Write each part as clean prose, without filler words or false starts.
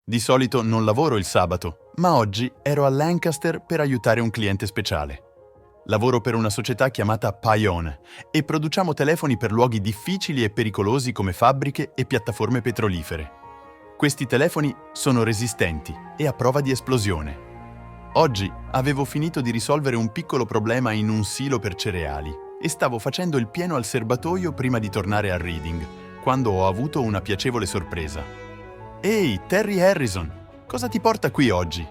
Di solito non lavoro il sabato, ma oggi ero a Lancaster per aiutare un cliente speciale. Lavoro per una società chiamata Pione e produciamo telefoni per luoghi difficili e pericolosi come fabbriche e piattaforme petrolifere. Questi telefoni sono resistenti e a prova di esplosione. Oggi avevo finito di risolvere un piccolo problema in un silo per cereali e stavo facendo il pieno al serbatoio prima di tornare a Reading, quando ho avuto una piacevole sorpresa. «Ehi, Terry Harrison, cosa ti porta qui oggi?»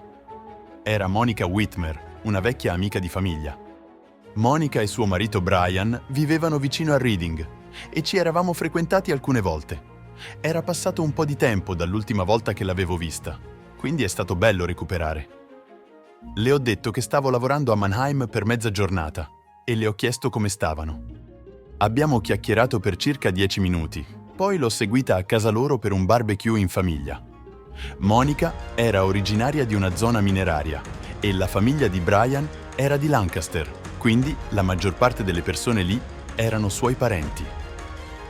Era Monica Whitmer, una vecchia amica di famiglia. Monica e suo marito Brian vivevano vicino a Reading e ci eravamo frequentati alcune volte. Era passato un po' di tempo dall'ultima volta che l'avevo vista, quindi è stato bello recuperare. Le ho detto che stavo lavorando a Mannheim per mezza giornata e le ho chiesto come stavano. Abbiamo chiacchierato per circa 10 minuti, poi l'ho seguita a casa loro per un barbecue in famiglia. Monica era originaria di una zona mineraria e la famiglia di Brian era di Lancaster, quindi la maggior parte delle persone lì erano suoi parenti.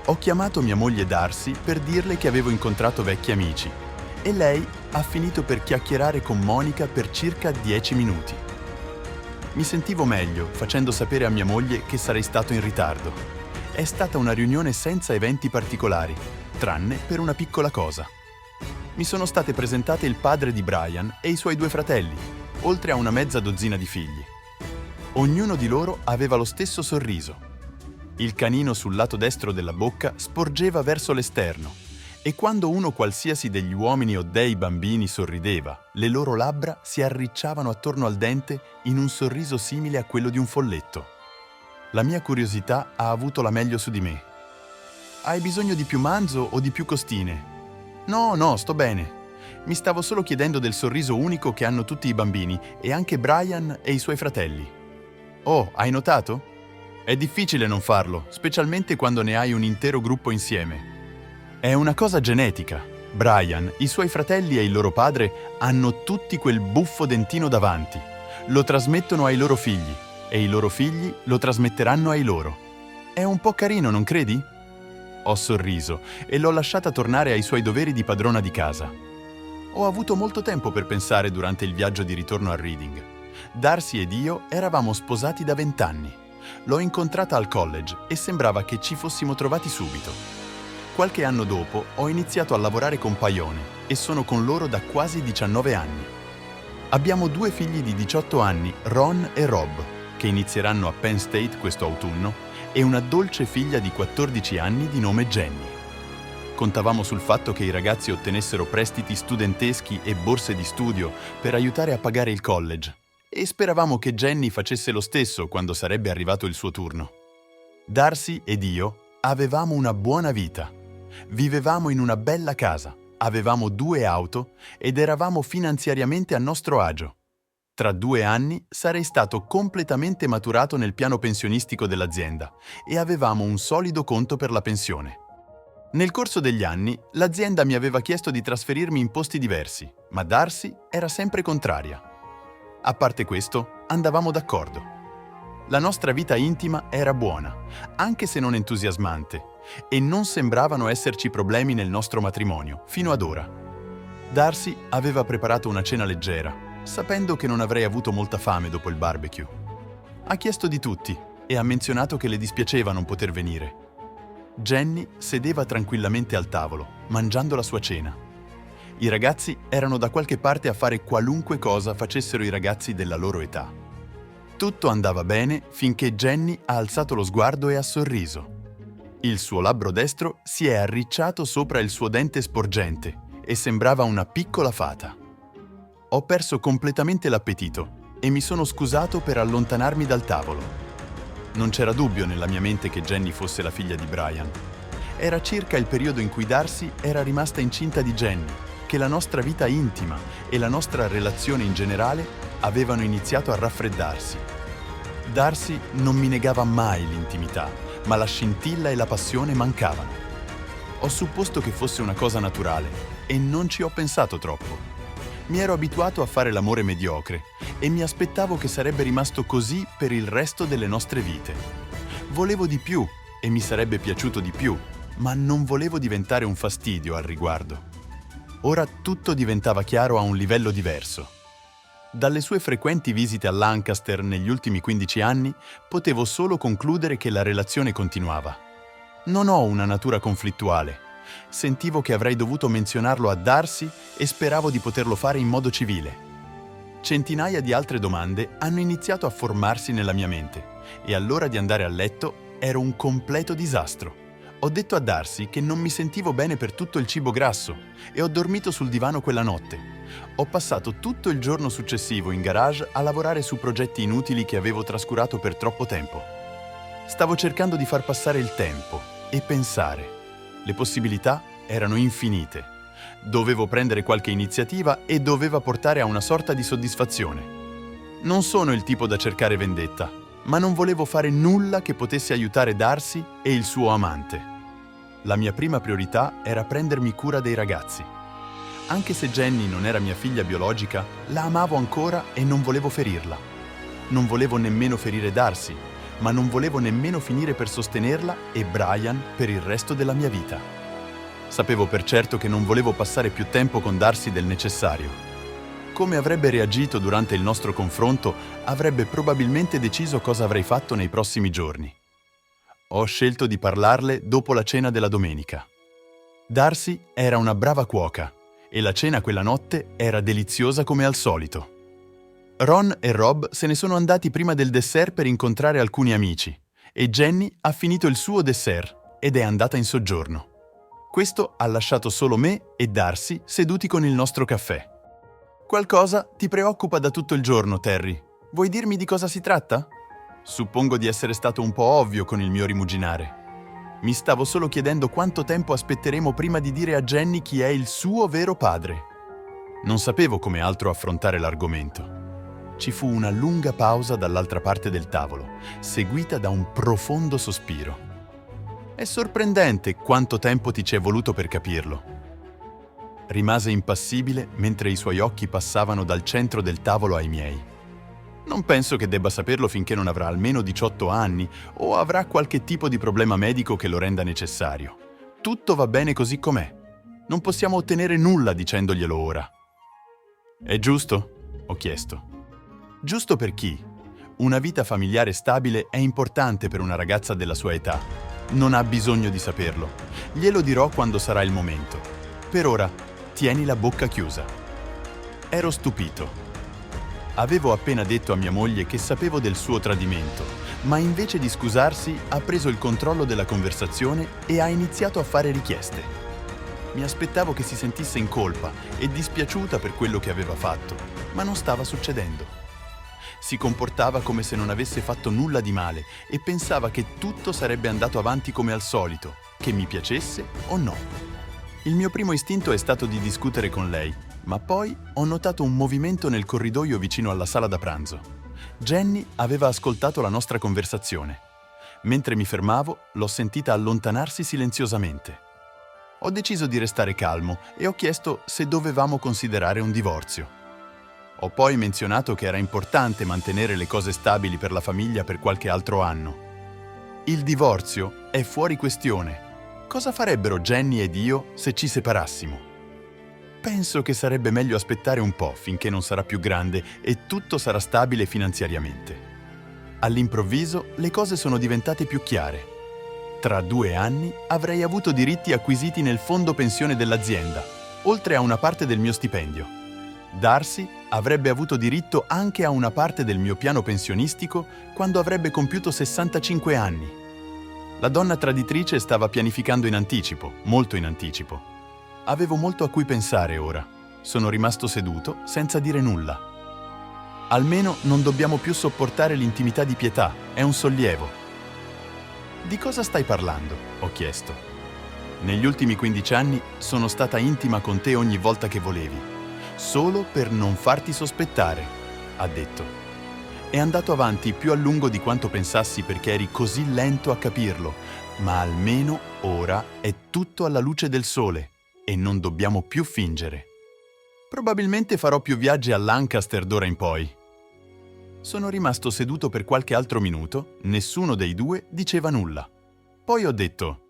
Ho chiamato mia moglie Darcy per dirle che avevo incontrato vecchi amici e lei ha finito per chiacchierare con Monica per circa 10 minuti. Mi sentivo meglio facendo sapere a mia moglie che sarei stato in ritardo. È stata una riunione senza eventi particolari, tranne per una piccola cosa. Mi sono state presentate il padre di Brian e i suoi 2 fratelli, oltre a una mezza dozzina di figli. Ognuno di loro aveva lo stesso sorriso. Il canino sul lato destro della bocca sporgeva verso l'esterno e quando uno qualsiasi degli uomini o dei bambini sorrideva, le loro labbra si arricciavano attorno al dente in un sorriso simile a quello di un folletto. La mia curiosità ha avuto la meglio su di me. «Hai bisogno di più manzo o di più costine?» No, sto bene. Mi stavo solo chiedendo del sorriso unico che hanno tutti i bambini e anche Brian e i suoi fratelli. Oh, hai notato? È difficile non farlo, specialmente quando ne hai un intero gruppo insieme. È una cosa genetica. Brian, i suoi fratelli e il loro padre hanno tutti quel buffo dentino davanti. Lo trasmettono ai loro figli e i loro figli lo trasmetteranno ai loro. È un po' carino, non credi? Ho sorriso e l'ho lasciata tornare ai suoi doveri di padrona di casa. Ho avuto molto tempo per pensare durante il viaggio di ritorno a Reading. Darcy ed io eravamo sposati da 20 anni. L'ho incontrata al college e sembrava che ci fossimo trovati subito. Qualche anno dopo ho iniziato a lavorare con Pione e sono con loro da quasi 19 anni. Abbiamo 2 figli di 18 anni, Ron e Rob, che inizieranno a Penn State questo autunno, e una dolce figlia di 14 anni di nome Jenny. Contavamo sul fatto che i ragazzi ottenessero prestiti studenteschi e borse di studio per aiutare a pagare il college e speravamo che Jenny facesse lo stesso quando sarebbe arrivato il suo turno. Darcy ed io avevamo una buona vita. Vivevamo in una bella casa, avevamo 2 auto ed eravamo finanziariamente a nostro agio. Tra 2 anni sarei stato completamente maturato nel piano pensionistico dell'azienda e avevamo un solido conto per la pensione. Nel corso degli anni, l'azienda mi aveva chiesto di trasferirmi in posti diversi, ma Darcy era sempre contraria. A parte questo, andavamo d'accordo. La nostra vita intima era buona, anche se non entusiasmante, e non sembravano esserci problemi nel nostro matrimonio, fino ad ora. Darcy aveva preparato una cena leggera, sapendo che non avrei avuto molta fame dopo il barbecue. Ha chiesto di tutti e ha menzionato che le dispiaceva non poter venire. Jenny sedeva tranquillamente al tavolo, mangiando la sua cena. I ragazzi erano da qualche parte a fare qualunque cosa facessero i ragazzi della loro età. Tutto andava bene finché Jenny ha alzato lo sguardo e ha sorriso. Il suo labbro destro si è arricciato sopra il suo dente sporgente e sembrava una piccola fata. Ho perso completamente l'appetito e mi sono scusato per allontanarmi dal tavolo. Non c'era dubbio nella mia mente che Jenny fosse la figlia di Brian. Era circa il periodo in cui Darcy era rimasta incinta di Jenny, che la nostra vita intima e la nostra relazione in generale avevano iniziato a raffreddarsi. Darcy non mi negava mai l'intimità, ma la scintilla e la passione mancavano. Ho supposto che fosse una cosa naturale e non ci ho pensato troppo. Mi ero abituato a fare l'amore mediocre e mi aspettavo che sarebbe rimasto così per il resto delle nostre vite. Volevo di più e mi sarebbe piaciuto di più, ma non volevo diventare un fastidio al riguardo. Ora tutto diventava chiaro a un livello diverso. Dalle sue frequenti visite a Lancaster negli ultimi 15 anni, potevo solo concludere che la relazione continuava. Non ho una natura conflittuale. Sentivo che avrei dovuto menzionarlo a Darcy e speravo di poterlo fare in modo civile. Centinaia di altre domande hanno iniziato a formarsi nella mia mente e all'ora di andare a letto ero un completo disastro. Ho detto a Darcy che non mi sentivo bene per tutto il cibo grasso e ho dormito sul divano quella notte. Ho passato tutto il giorno successivo in garage a lavorare su progetti inutili che avevo trascurato per troppo tempo. Stavo cercando di far passare il tempo e pensare. Le possibilità erano infinite. Dovevo prendere qualche iniziativa e doveva portare a una sorta di soddisfazione. Non sono il tipo da cercare vendetta, ma non volevo fare nulla che potesse aiutare Darcy e il suo amante. La mia prima priorità era prendermi cura dei ragazzi. Anche se Jenny non era mia figlia biologica, la amavo ancora e non volevo ferirla. Non volevo nemmeno ferire Darcy, ma non volevo nemmeno finire per sostenerla e Brian per il resto della mia vita. Sapevo per certo che non volevo passare più tempo con Darcy del necessario. Come avrebbe reagito durante il nostro confronto, avrebbe probabilmente deciso cosa avrei fatto nei prossimi giorni. Ho scelto di parlarle dopo la cena della domenica. Darcy era una brava cuoca e la cena quella notte era deliziosa come al solito. Ron e Rob se ne sono andati prima del dessert per incontrare alcuni amici e Jenny ha finito il suo dessert ed è andata in soggiorno. Questo ha lasciato solo me e Darcy seduti con il nostro caffè. Qualcosa ti preoccupa da tutto il giorno, Terry. Vuoi dirmi di cosa si tratta? Suppongo di essere stato un po' ovvio con il mio rimuginare. Mi stavo solo chiedendo quanto tempo aspetteremo prima di dire a Jenny chi è il suo vero padre. Non sapevo come altro affrontare l'argomento. Ci fu una lunga pausa dall'altra parte del tavolo, seguita da un profondo sospiro. È sorprendente quanto tempo ti ci è voluto per capirlo. Rimase impassibile mentre i suoi occhi passavano dal centro del tavolo ai miei. Non penso che debba saperlo finché non avrà almeno 18 anni o avrà qualche tipo di problema medico che lo renda necessario. Tutto va bene così com'è. Non possiamo ottenere nulla dicendoglielo ora. È giusto? Ho chiesto. Giusto per chi? Una vita familiare stabile è importante per una ragazza della sua età. Non ha bisogno di saperlo. Glielo dirò quando sarà il momento. Per ora, tieni la bocca chiusa. Ero stupito. Avevo appena detto a mia moglie che sapevo del suo tradimento, ma invece di scusarsi ha preso il controllo della conversazione e ha iniziato a fare richieste. Mi aspettavo che si sentisse in colpa e dispiaciuta per quello che aveva fatto, ma non stava succedendo. Si comportava come se non avesse fatto nulla di male e pensava che tutto sarebbe andato avanti come al solito, che mi piacesse o no. Il mio primo istinto è stato di discutere con lei, ma poi ho notato un movimento nel corridoio vicino alla sala da pranzo. Jenny aveva ascoltato la nostra conversazione. Mentre mi fermavo, l'ho sentita allontanarsi silenziosamente. Ho deciso di restare calmo e ho chiesto se dovevamo considerare un divorzio. Ho poi menzionato che era importante mantenere le cose stabili per la famiglia per qualche altro anno. Il divorzio è fuori questione. Cosa farebbero Jenny ed io se ci separassimo? Penso che sarebbe meglio aspettare un po' finché non sarà più grande e tutto sarà stabile finanziariamente. All'improvviso le cose sono diventate più chiare. Tra 2 anni avrei avuto diritti acquisiti nel fondo pensione dell'azienda, oltre a una parte del mio stipendio. Darcy avrebbe avuto diritto anche a una parte del mio piano pensionistico quando avrebbe compiuto 65 anni. La donna traditrice stava pianificando in anticipo, molto in anticipo. Avevo molto a cui pensare ora. Sono rimasto seduto senza dire nulla. Almeno non dobbiamo più sopportare l'intimità di Pietà, è un sollievo. Di cosa stai parlando? Ho chiesto. Negli ultimi 15 anni sono stata intima con te ogni volta che volevi, solo per non farti sospettare, ha detto. È andato avanti più a lungo di quanto pensassi perché eri così lento a capirlo, ma almeno ora è tutto alla luce del sole e non dobbiamo più fingere. Probabilmente farò più viaggi a Lancaster d'ora in poi. Sono rimasto seduto per qualche altro minuto, nessuno dei due diceva nulla. Poi ho detto: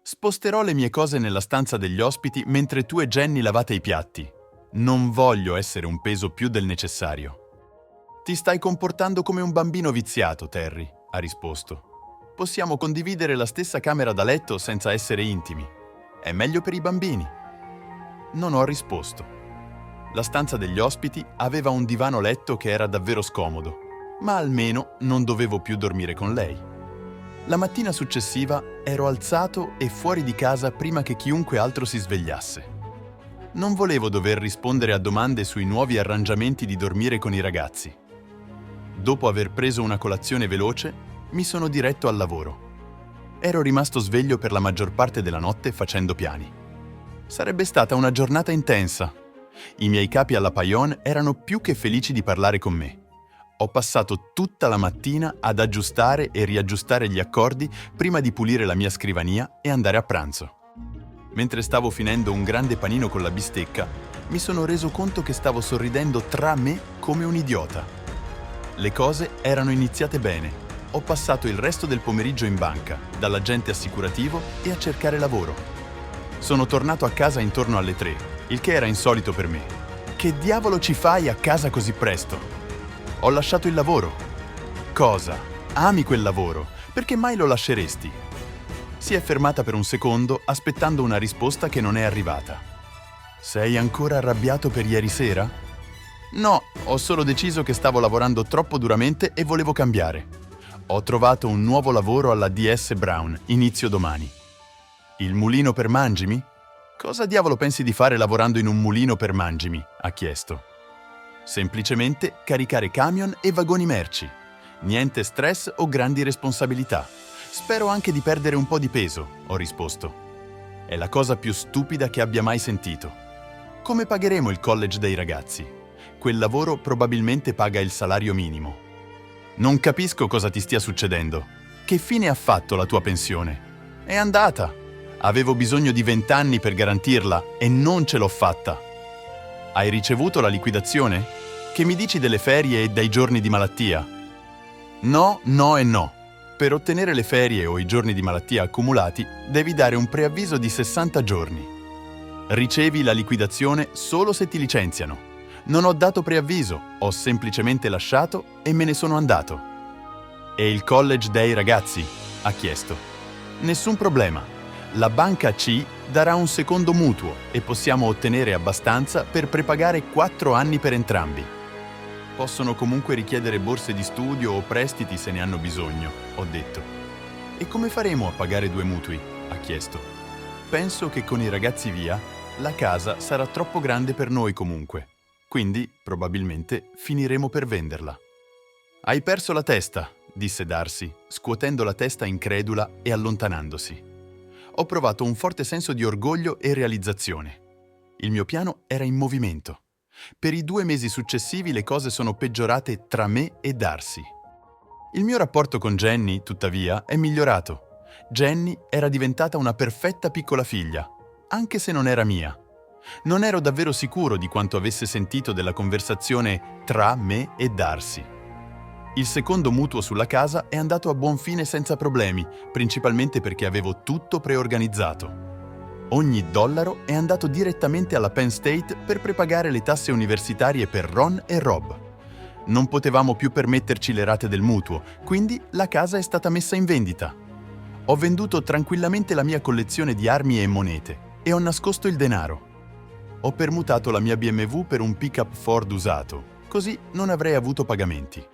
Sposterò le mie cose nella stanza degli ospiti mentre tu e Jenny lavate i piatti. Non voglio essere un peso più del necessario. Ti stai comportando come un bambino viziato, Terry, ha risposto. Possiamo condividere la stessa camera da letto senza essere intimi. È meglio per i bambini. Non ho risposto. La stanza degli ospiti aveva un divano letto che era davvero scomodo, ma almeno non dovevo più dormire con lei. La mattina successiva ero alzato e fuori di casa prima che chiunque altro si svegliasse. Non volevo dover rispondere a domande sui nuovi arrangiamenti di dormire con i ragazzi. Dopo aver preso una colazione veloce, mi sono diretto al lavoro. Ero rimasto sveglio per la maggior parte della notte facendo piani. Sarebbe stata una giornata intensa. I miei capi alla Payon erano più che felici di parlare con me. Ho passato tutta la mattina ad aggiustare e riaggiustare gli accordi prima di pulire la mia scrivania e andare a pranzo. Mentre stavo finendo un grande panino con la bistecca, mi sono reso conto che stavo sorridendo tra me come un idiota. Le cose erano iniziate bene. Ho passato il resto del pomeriggio in banca, dall'agente assicurativo e a cercare lavoro. Sono tornato a casa intorno alle 3, il che era insolito per me. Che diavolo ci fai a casa così presto? Ho lasciato il lavoro. Cosa? Ami quel lavoro? Perché mai lo lasceresti? Si è fermata per un secondo, aspettando una risposta che non è arrivata. Sei ancora arrabbiato per ieri sera? No, ho solo deciso che stavo lavorando troppo duramente e volevo cambiare. Ho trovato un nuovo lavoro alla DS Brown, inizio domani. Il mulino per mangimi? Cosa diavolo pensi di fare lavorando in un mulino per mangimi? Ha chiesto. Semplicemente caricare camion e vagoni merci. Niente stress o grandi responsabilità. Spero anche di perdere un po' di peso, ho risposto. È la cosa più stupida che abbia mai sentito. Come pagheremo il college dei ragazzi? Quel lavoro probabilmente paga il salario minimo. Non capisco cosa ti stia succedendo. Che fine ha fatto la tua pensione? È andata. Avevo bisogno di 20 anni per garantirla e non ce l'ho fatta. Hai ricevuto la liquidazione? Che mi dici delle ferie e dei giorni di malattia? No, no e no. Per ottenere le ferie o i giorni di malattia accumulati, devi dare un preavviso di 60 giorni. Ricevi la liquidazione solo se ti licenziano. Non ho dato preavviso, ho semplicemente lasciato e me ne sono andato. E il college dei ragazzi? Ha chiesto. Nessun problema. La banca C darà un secondo mutuo e possiamo ottenere abbastanza per prepagare 4 anni per entrambi. Possono comunque richiedere borse di studio o prestiti se ne hanno bisogno, ho detto. E come faremo a pagare 2 mutui? Ha chiesto. Penso che con i ragazzi via, la casa sarà troppo grande per noi comunque. Quindi, probabilmente, finiremo per venderla. Hai perso la testa, disse Darcy, scuotendo la testa incredula e allontanandosi. Ho provato un forte senso di orgoglio e realizzazione. Il mio piano era in movimento. Per i 2 mesi successivi le cose sono peggiorate tra me e Darcy. Il mio rapporto con Jenny, tuttavia, è migliorato. Jenny era diventata una perfetta piccola figlia, anche se non era mia. Non ero davvero sicuro di quanto avesse sentito della conversazione tra me e Darcy. Il secondo mutuo sulla casa è andato a buon fine senza problemi, principalmente perché avevo tutto preorganizzato. Ogni dollaro è andato direttamente alla Penn State per prepagare le tasse universitarie per Ron e Rob. Non potevamo più permetterci le rate del mutuo, quindi la casa è stata messa in vendita. Ho venduto tranquillamente la mia collezione di armi e monete e ho nascosto il denaro. Ho permutato la mia BMW per un pick-up Ford usato, così non avrei avuto pagamenti.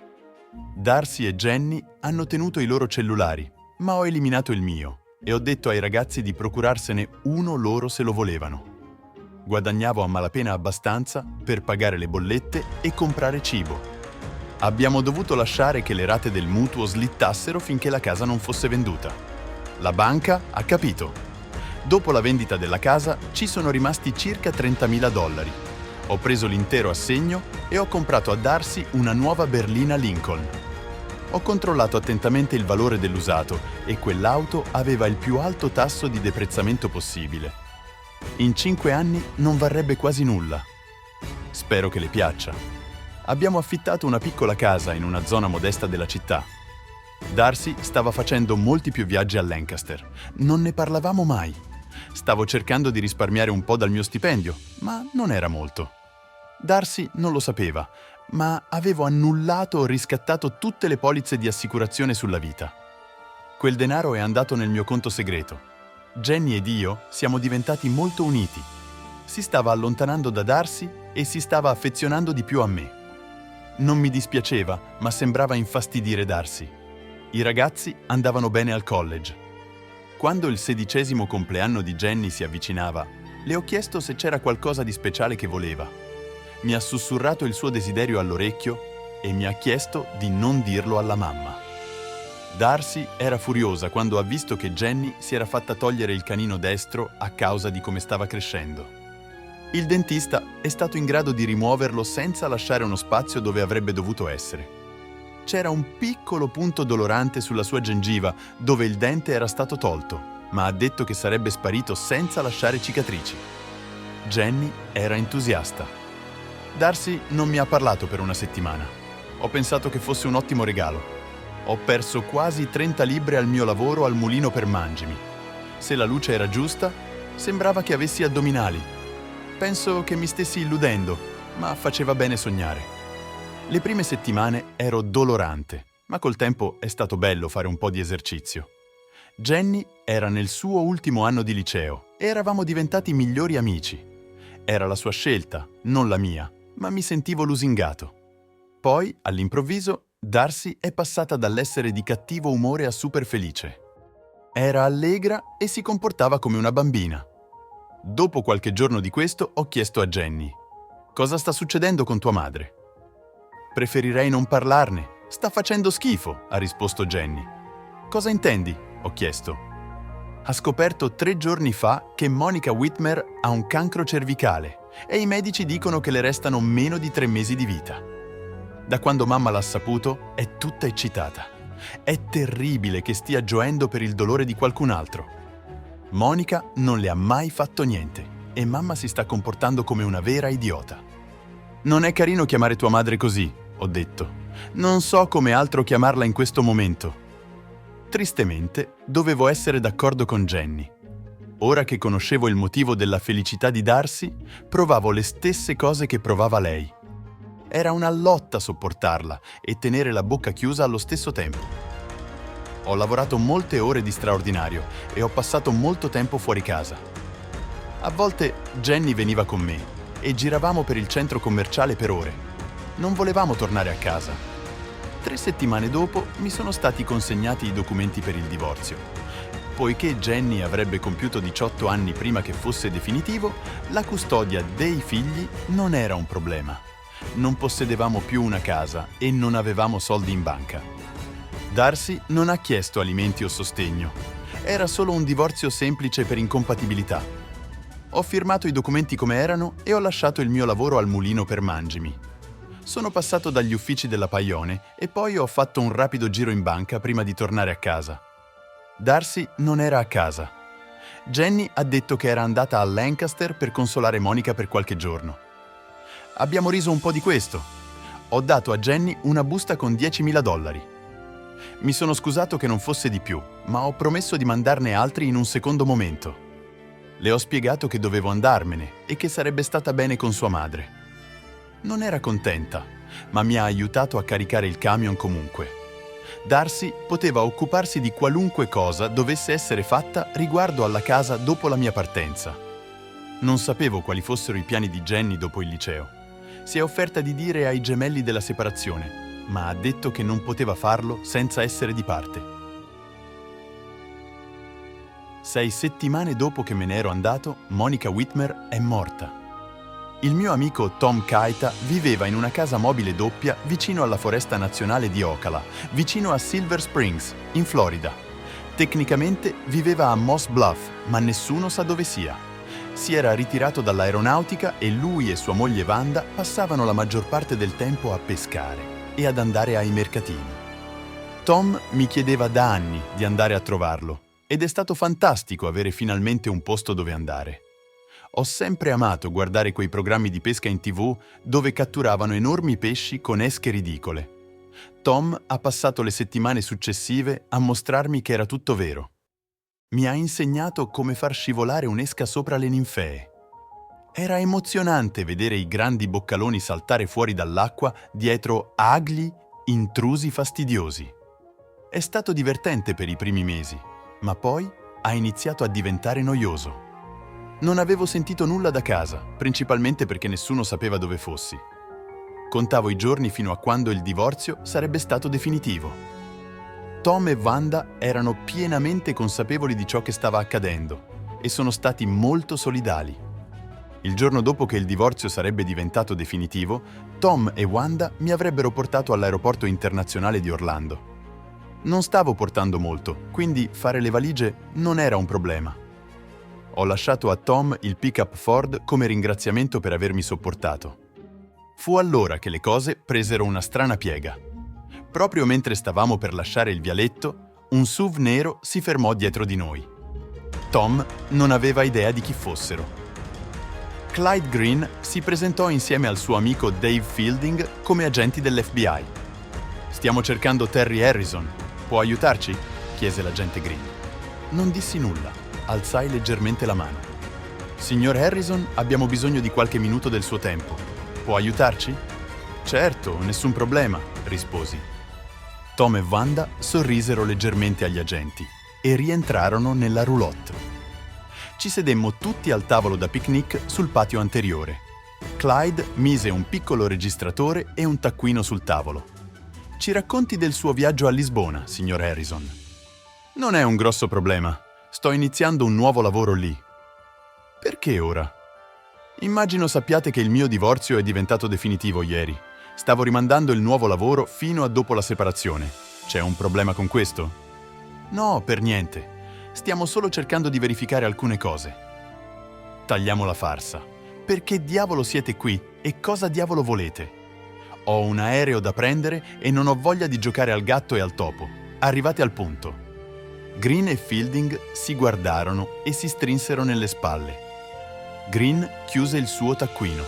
Darcy e Jenny hanno tenuto i loro cellulari, ma ho eliminato il mio e ho detto ai ragazzi di procurarsene uno loro se lo volevano. Guadagnavo a malapena abbastanza per pagare le bollette e comprare cibo. Abbiamo dovuto lasciare che le rate del mutuo slittassero finché la casa non fosse venduta. La banca ha capito. Dopo la vendita della casa ci sono rimasti circa $30.000. Ho preso l'intero assegno e ho comprato a Darcy una nuova berlina Lincoln. Ho controllato attentamente il valore dell'usato e quell'auto aveva il più alto tasso di deprezzamento possibile. In 5 anni non varrebbe quasi nulla. Spero che le piaccia. Abbiamo affittato una piccola casa in una zona modesta della città. Darcy stava facendo molti più viaggi a Lancaster. Non ne parlavamo mai. Stavo cercando di risparmiare un po' dal mio stipendio, ma non era molto. Darcy non lo sapeva, ma avevo annullato o riscattato tutte le polizze di assicurazione sulla vita. Quel denaro è andato nel mio conto segreto. Jenny ed io siamo diventati molto uniti. Si stava allontanando da Darcy e si stava affezionando di più a me. Non mi dispiaceva, ma sembrava infastidire Darcy. I ragazzi andavano bene al college. Quando il 16° compleanno di Jenny si avvicinava, le ho chiesto se c'era qualcosa di speciale che voleva. Mi ha sussurrato il suo desiderio all'orecchio e mi ha chiesto di non dirlo alla mamma. Darcy era furiosa quando ha visto che Jenny si era fatta togliere il canino destro a causa di come stava crescendo. Il dentista è stato in grado di rimuoverlo senza lasciare uno spazio dove avrebbe dovuto essere. C'era un piccolo punto dolorante sulla sua gengiva dove il dente era stato tolto, ma ha detto che sarebbe sparito senza lasciare cicatrici. Jenny era entusiasta. Darcy non mi ha parlato per una settimana. Ho pensato che fosse un ottimo regalo. Ho perso quasi 30 libbre al mio lavoro al mulino per mangimi. Se la luce era giusta, sembrava che avessi addominali. Penso che mi stessi illudendo, ma faceva bene sognare. Le prime settimane ero dolorante, ma col tempo è stato bello fare un po' di esercizio. Jenny era nel suo ultimo anno di liceo e eravamo diventati migliori amici. Era la sua scelta, non la mia, ma mi sentivo lusingato. Poi, all'improvviso, Darcy è passata dall'essere di cattivo umore a super felice. Era allegra e si comportava come una bambina. Dopo qualche giorno di questo ho chiesto a Jenny: «Cosa sta succedendo con tua madre?» «Preferirei non parlarne. Sta facendo schifo», ha risposto Jenny. «Cosa intendi?» ho chiesto. «Ha scoperto 3 giorni fa che Monica Whitmer ha un cancro cervicale e i medici dicono che le restano meno di 3 mesi di vita. Da quando mamma l'ha saputo è tutta eccitata. È terribile che stia gioendo per il dolore di qualcun altro. Monica non le ha mai fatto niente e mamma si sta comportando come una vera idiota». «Non è carino chiamare tua madre così», ho detto. «Non so come altro chiamarla in questo momento». Tristemente, dovevo essere d'accordo con Jenny. Ora che conoscevo il motivo della felicità di Darcy, provavo le stesse cose che provava lei. Era una lotta sopportarla e tenere la bocca chiusa allo stesso tempo. Ho lavorato molte ore di straordinario e ho passato molto tempo fuori casa. A volte Jenny veniva con me e giravamo per il centro commerciale per ore. Non volevamo tornare a casa. 3 settimane dopo mi sono stati consegnati i documenti per il divorzio. Poiché Jenny avrebbe compiuto 18 anni prima che fosse definitivo, la custodia dei figli non era un problema. Non possedevamo più una casa e non avevamo soldi in banca. Darcy non ha chiesto alimenti o sostegno. Era solo un divorzio semplice per incompatibilità. Ho firmato i documenti come erano e ho lasciato il mio lavoro al mulino per mangimi. Sono passato dagli uffici della Paione e poi ho fatto un rapido giro in banca prima di tornare a casa. Darcy non era a casa. Jenny ha detto che era andata a Lancaster per consolare Monica per qualche giorno. Abbiamo riso un po' di questo. Ho dato a Jenny una busta con $10.000. Mi sono scusato che non fosse di più, ma ho promesso di mandarne altri in un secondo momento. Le ho spiegato che dovevo andarmene e che sarebbe stata bene con sua madre. Non era contenta, ma mi ha aiutato a caricare il camion comunque. Darcy poteva occuparsi di qualunque cosa dovesse essere fatta riguardo alla casa dopo la mia partenza. Non sapevo quali fossero i piani di Jenny dopo il liceo. Si è offerta di dire ai gemelli della separazione, ma ha detto che non poteva farlo senza essere di parte. 6 settimane dopo che me ne ero andato, Monica Whitmer è morta. Il mio amico Tom Kaita viveva in una casa mobile doppia vicino alla foresta nazionale di Ocala, vicino a Silver Springs, in Florida. Tecnicamente viveva a Moss Bluff, ma nessuno sa dove sia. Si era ritirato dall'aeronautica e lui e sua moglie Wanda passavano la maggior parte del tempo a pescare e ad andare ai mercatini. Tom mi chiedeva da anni di andare a trovarlo ed è stato fantastico avere finalmente un posto dove andare. Ho sempre amato guardare quei programmi di pesca in TV dove catturavano enormi pesci con esche ridicole. Tom ha passato le settimane successive a mostrarmi che era tutto vero. Mi ha insegnato come far scivolare un'esca sopra le ninfee. Era emozionante vedere i grandi boccaloni saltare fuori dall'acqua dietro agli intrusi fastidiosi. È stato divertente per i primi mesi, ma poi ha iniziato a diventare noioso. Non avevo sentito nulla da casa, principalmente perché nessuno sapeva dove fossi. Contavo i giorni fino a quando il divorzio sarebbe stato definitivo. Tom e Wanda erano pienamente consapevoli di ciò che stava accadendo e sono stati molto solidali. Il giorno dopo che il divorzio sarebbe diventato definitivo, Tom e Wanda mi avrebbero portato all'aeroporto internazionale di Orlando. Non stavo portando molto, quindi fare le valigie non era un problema. Ho lasciato a Tom il pick-up Ford come ringraziamento per avermi sopportato. Fu allora che le cose presero una strana piega. Proprio mentre stavamo per lasciare il vialetto, un SUV nero si fermò dietro di noi. Tom non aveva idea di chi fossero. Clyde Green si presentò insieme al suo amico Dave Fielding come agenti dell'FBI. «Stiamo cercando Terry Harrison. Può aiutarci?» chiese l'agente Green. Non dissi nulla, alzai leggermente la mano. «Signor Harrison, abbiamo bisogno di qualche minuto del suo tempo. Può aiutarci?» «Certo, nessun problema», risposi. Tom e Wanda sorrisero leggermente agli agenti e rientrarono nella roulotte. Ci sedemmo tutti al tavolo da picnic sul patio anteriore. Clyde mise un piccolo registratore e un taccuino sul tavolo. «Ci racconti del suo viaggio a Lisbona, signor Harrison?» «Non è un grosso problema. Sto iniziando un nuovo lavoro lì». «Perché ora?» «Immagino sappiate che il mio divorzio è diventato definitivo ieri. Stavo rimandando il nuovo lavoro fino a dopo la separazione. C'è un problema con questo?» «No, per niente. Stiamo solo cercando di verificare alcune cose». «Tagliamo la farsa. Perché diavolo siete qui e cosa diavolo volete?» «Ho un aereo da prendere e non ho voglia di giocare al gatto e al topo. Arrivate al punto». Green e Fielding si guardarono e si strinsero nelle spalle. Green chiuse il suo taccuino.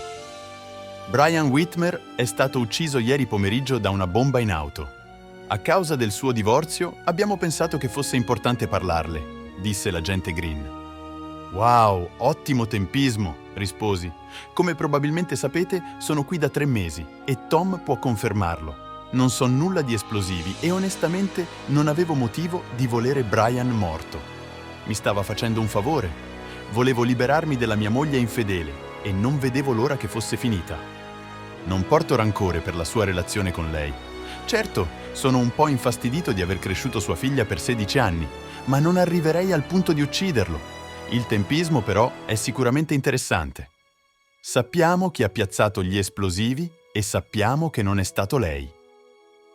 «Brian Whitmer è stato ucciso ieri pomeriggio da una bomba in auto. A causa del suo divorzio abbiamo pensato che fosse importante parlarle», disse l'agente Green. «Wow, ottimo tempismo», risposi. «Come probabilmente sapete, sono qui da 3 mesi e Tom può confermarlo. Non so nulla di esplosivi e onestamente non avevo motivo di volere Brian morto. Mi stava facendo un favore. Volevo liberarmi della mia moglie infedele e non vedevo l'ora che fosse finita. Non porto rancore per la sua relazione con lei. Certo, sono un po' infastidito di aver cresciuto sua figlia per 16 anni, ma non arriverei al punto di ucciderlo. Il tempismo, però, è sicuramente interessante. Sappiamo chi ha piazzato gli esplosivi e sappiamo che non è stato lei.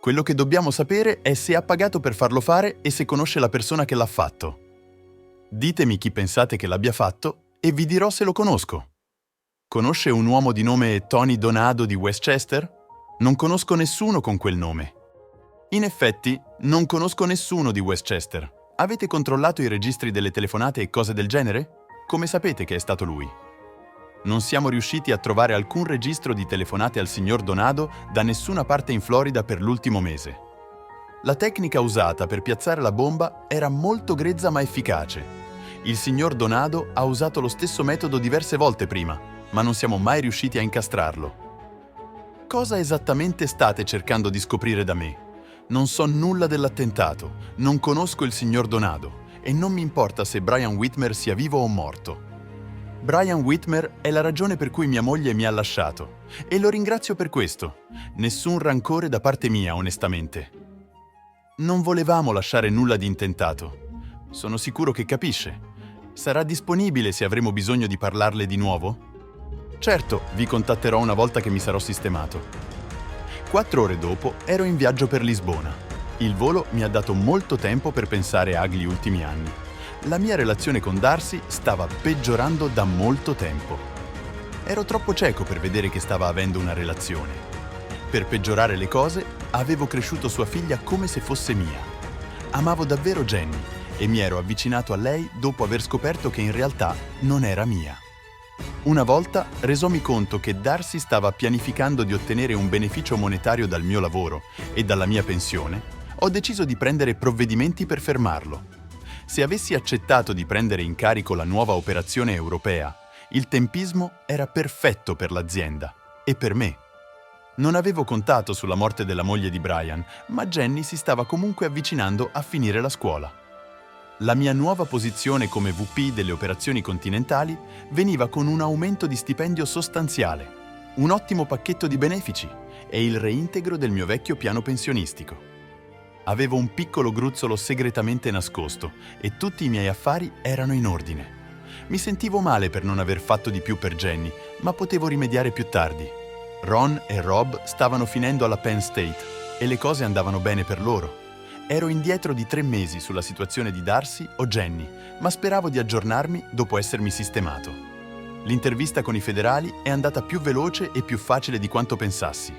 Quello che dobbiamo sapere è se ha pagato per farlo fare e se conosce la persona che l'ha fatto. Ditemi chi pensate che l'abbia fatto e vi dirò se lo conosco. Conosce un uomo di nome Tony Donado di Westchester? Non conosco nessuno con quel nome». «In effetti, non conosco nessuno di Westchester. Avete controllato i registri delle telefonate e cose del genere? Come sapete che è stato lui?» «Non siamo riusciti a trovare alcun registro di telefonate al signor Donado da nessuna parte in Florida per l'ultimo mese. La tecnica usata per piazzare la bomba era molto grezza ma efficace. Il signor Donado ha usato lo stesso metodo diverse volte prima, ma non siamo mai riusciti a incastrarlo. Cosa esattamente state cercando di scoprire da me? Non so nulla dell'attentato, non conosco il signor Donado e non mi importa se Brian Whitmer sia vivo o morto. Brian Whitmer è la ragione per cui mia moglie mi ha lasciato e lo ringrazio per questo. Nessun rancore da parte mia, onestamente. Non volevamo lasciare nulla di intentato. Sono sicuro che capisce. Sarà disponibile se avremo bisogno di parlarle di nuovo? Certo, vi contatterò una volta che mi sarò sistemato». 4 ore dopo ero in viaggio per Lisbona. Il volo mi ha dato molto tempo per pensare agli ultimi anni. La mia relazione con Darcy stava peggiorando da molto tempo. Ero troppo cieco per vedere che stava avendo una relazione. Per peggiorare le cose, avevo cresciuto sua figlia come se fosse mia. Amavo davvero Jenny e mi ero avvicinato a lei dopo aver scoperto che in realtà non era mia. Una volta, resomi conto che Darcy stava pianificando di ottenere un beneficio monetario dal mio lavoro e dalla mia pensione, ho deciso di prendere provvedimenti per fermarlo. Se avessi accettato di prendere in carico la nuova operazione europea, il tempismo era perfetto per l'azienda e per me. Non avevo contato sulla morte della moglie di Brian, ma Jenny si stava comunque avvicinando a finire la scuola. La mia nuova posizione come VP delle operazioni continentali veniva con un aumento di stipendio sostanziale, un ottimo pacchetto di benefici e il reintegro del mio vecchio piano pensionistico. Avevo un piccolo gruzzolo segretamente nascosto e tutti i miei affari erano in ordine. Mi sentivo male per non aver fatto di più per Jenny, ma potevo rimediare più tardi. Ron e Rob stavano finendo alla Penn State e le cose andavano bene per loro. Ero indietro di 3 mesi sulla situazione di Darcy o Jenny, ma speravo di aggiornarmi dopo essermi sistemato. L'intervista con i federali è andata più veloce e più facile di quanto pensassi.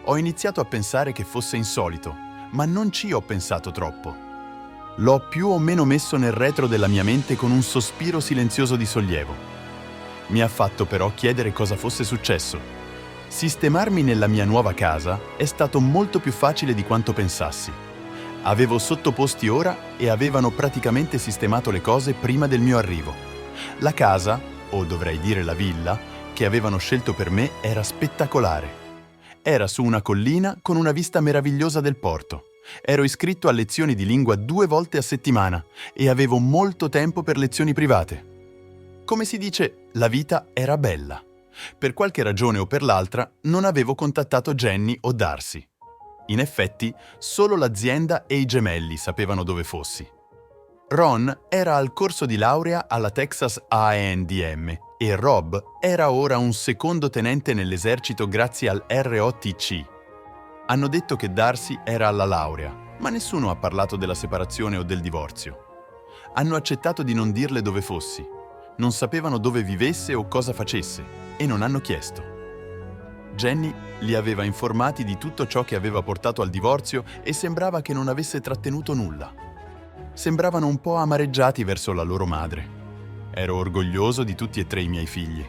Ho iniziato a pensare che fosse insolito, ma non ci ho pensato troppo. L'ho più o meno messo nel retro della mia mente con un sospiro silenzioso di sollievo. Mi ha fatto però chiedere cosa fosse successo. Sistemarmi nella mia nuova casa è stato molto più facile di quanto pensassi. Avevo sottoposti ora e avevano praticamente sistemato le cose prima del mio arrivo. La casa, o dovrei dire la villa, che avevano scelto per me era spettacolare. Era su una collina con una vista meravigliosa del porto. Ero iscritto a lezioni di lingua 2 volte a settimana e avevo molto tempo per lezioni private. Come si dice, la vita era bella. Per qualche ragione o per l'altra non avevo contattato Jenny o Darcy. In effetti, solo l'azienda e i gemelli sapevano dove fossi. Ron era al corso di laurea alla Texas A&M e Rob era ora un secondo tenente nell'esercito grazie al ROTC. Hanno detto che Darcy era alla laurea, ma nessuno ha parlato della separazione o del divorzio. Hanno accettato di non dirle dove fossi. Non sapevano dove vivesse o cosa facesse e non hanno chiesto. Jenny li aveva informati di tutto ciò che aveva portato al divorzio e sembrava che non avesse trattenuto nulla. Sembravano un po' amareggiati verso la loro madre. Ero orgoglioso di tutti e 3 i miei figli.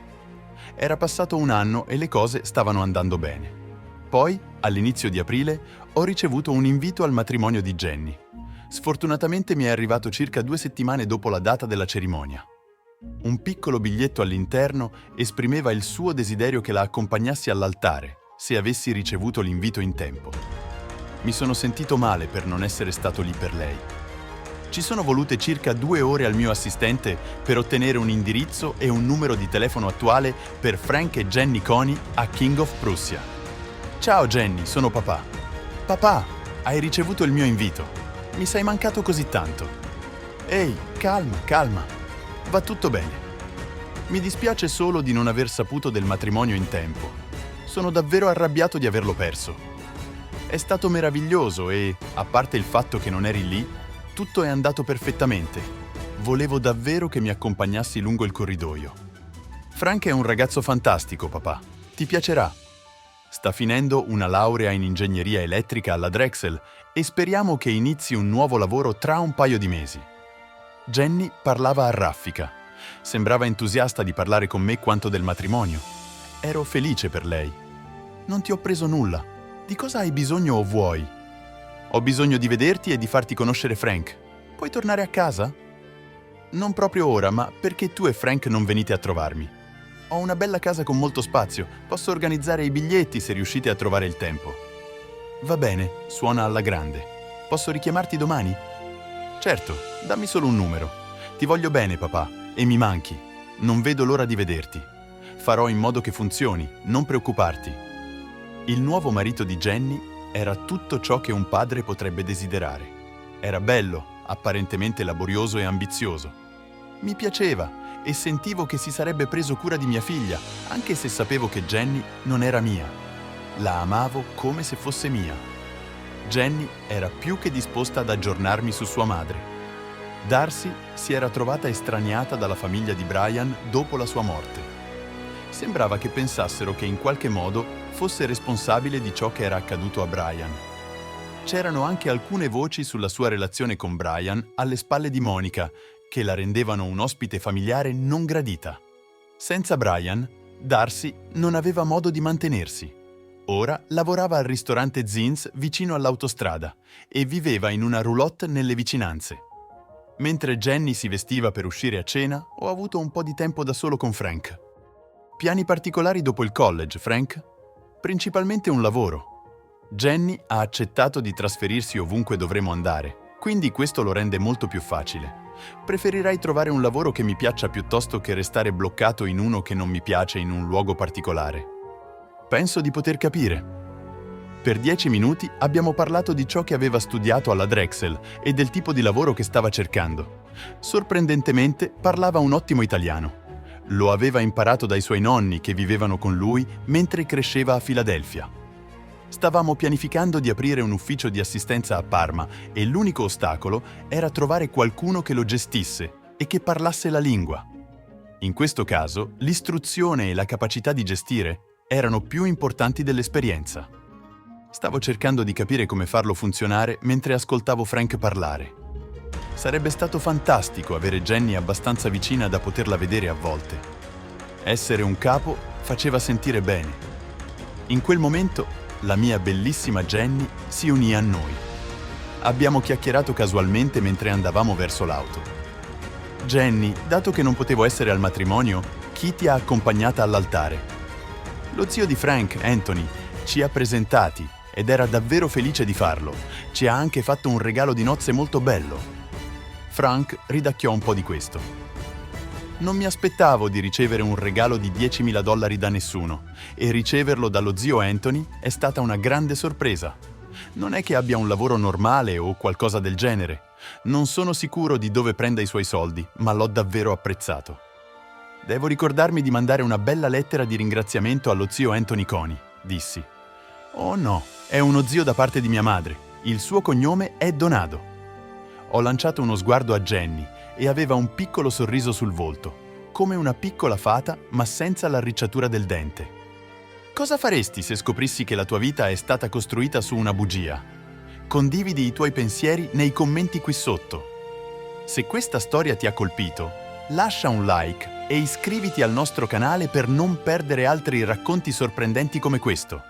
Era passato 1 anno e le cose stavano andando bene. Poi, all'inizio di aprile, ho ricevuto un invito al matrimonio di Jenny. Sfortunatamente mi è arrivato circa 2 settimane dopo la data della cerimonia. Un piccolo biglietto all'interno esprimeva il suo desiderio che la accompagnassi all'altare, se avessi ricevuto l'invito in tempo. Mi sono sentito male per non essere stato lì per lei. Ci sono volute circa 2 ore al mio assistente per ottenere un indirizzo e un numero di telefono attuale per Frank e Jenny Coney a King of Prussia. Ciao Jenny, sono papà. Papà, hai ricevuto il mio invito. Mi sei mancato così tanto. Ehi, calma. Va tutto bene. Mi dispiace solo di non aver saputo del matrimonio in tempo. Sono davvero arrabbiato di averlo perso. È stato meraviglioso e, a parte il fatto che non eri lì, tutto è andato perfettamente. Volevo davvero che mi accompagnassi lungo il corridoio. Frank è un ragazzo fantastico, papà. Ti piacerà. Sta finendo una laurea in ingegneria elettrica alla Drexel e speriamo che inizi un nuovo lavoro tra un paio di mesi. Jenny parlava a raffica. Sembrava entusiasta di parlare con me quanto del matrimonio. Ero felice per lei. Non ti ho preso nulla. Di cosa hai bisogno o vuoi? Ho bisogno di vederti e di farti conoscere Frank. Puoi tornare a casa? Non proprio ora, ma perché tu e Frank non venite a trovarmi? Ho una bella casa con molto spazio. Posso organizzare i biglietti se riuscite a trovare il tempo. Va bene, suona alla grande. Posso richiamarti domani? Certo, dammi solo un numero. Ti voglio bene, papà, e mi manchi. Non vedo l'ora di vederti. Farò in modo che funzioni, non preoccuparti. Il nuovo marito di Jenny era tutto ciò che un padre potrebbe desiderare. Era bello, apparentemente laborioso e ambizioso. Mi piaceva e sentivo che si sarebbe preso cura di mia figlia, anche se sapevo che Jenny non era mia. La amavo come se fosse mia. Jenny era più che disposta ad aggiornarmi su sua madre. Darcy si era trovata estraniata dalla famiglia di Brian dopo la sua morte. Sembrava che pensassero che in qualche modo fosse responsabile di ciò che era accaduto a Brian. C'erano anche alcune voci sulla sua relazione con Brian alle spalle di Monica, che la rendevano un ospite familiare non gradita. Senza Brian, Darcy non aveva modo di mantenersi. Ora lavorava al ristorante Zins vicino all'autostrada e viveva in una roulotte nelle vicinanze. Mentre Jenny si vestiva per uscire a cena, ho avuto un po' di tempo da solo con Frank. Piani particolari dopo il college, Frank? Principalmente un lavoro. Jenny ha accettato di trasferirsi ovunque dovremo andare, quindi questo lo rende molto più facile. Preferirei trovare un lavoro che mi piaccia piuttosto che restare bloccato in uno che non mi piace in un luogo particolare. Penso di poter capire. Per 10 minuti abbiamo parlato di ciò che aveva studiato alla Drexel e del tipo di lavoro che stava cercando. Sorprendentemente parlava un ottimo italiano. Lo aveva imparato dai suoi nonni che vivevano con lui mentre cresceva a Filadelfia. Stavamo pianificando di aprire un ufficio di assistenza a Parma e l'unico ostacolo era trovare qualcuno che lo gestisse e che parlasse la lingua. In questo caso, l'istruzione e la capacità di gestire erano più importanti dell'esperienza. Stavo cercando di capire come farlo funzionare mentre ascoltavo Frank parlare. Sarebbe stato fantastico avere Jenny abbastanza vicina da poterla vedere a volte. Essere un capo faceva sentire bene. In quel momento, la mia bellissima Jenny si unì a noi. Abbiamo chiacchierato casualmente mentre andavamo verso l'auto. Jenny, dato che non potevo essere al matrimonio, chi ti ha accompagnata all'altare? Lo zio di Frank, Anthony, ci ha presentati ed era davvero felice di farlo. Ci ha anche fatto un regalo di nozze molto bello. Frank ridacchiò un po' di questo. Non mi aspettavo di ricevere un regalo di $10.000 da nessuno e riceverlo dallo zio Anthony è stata una grande sorpresa. Non è che abbia un lavoro normale o qualcosa del genere. Non sono sicuro di dove prenda i suoi soldi, ma l'ho davvero apprezzato. Devo ricordarmi di mandare una bella lettera di ringraziamento allo zio Anthony Coni, dissi. Oh no, è uno zio da parte di mia madre. Il suo cognome è Donado. Ho lanciato uno sguardo a Jenny e aveva un piccolo sorriso sul volto, come una piccola fata ma senza l'arricciatura del dente. Cosa faresti se scoprissi che la tua vita è stata costruita su una bugia? Condividi i tuoi pensieri nei commenti qui sotto. Se questa storia ti ha colpito, lascia un like e iscriviti al nostro canale per non perdere altri racconti sorprendenti come questo.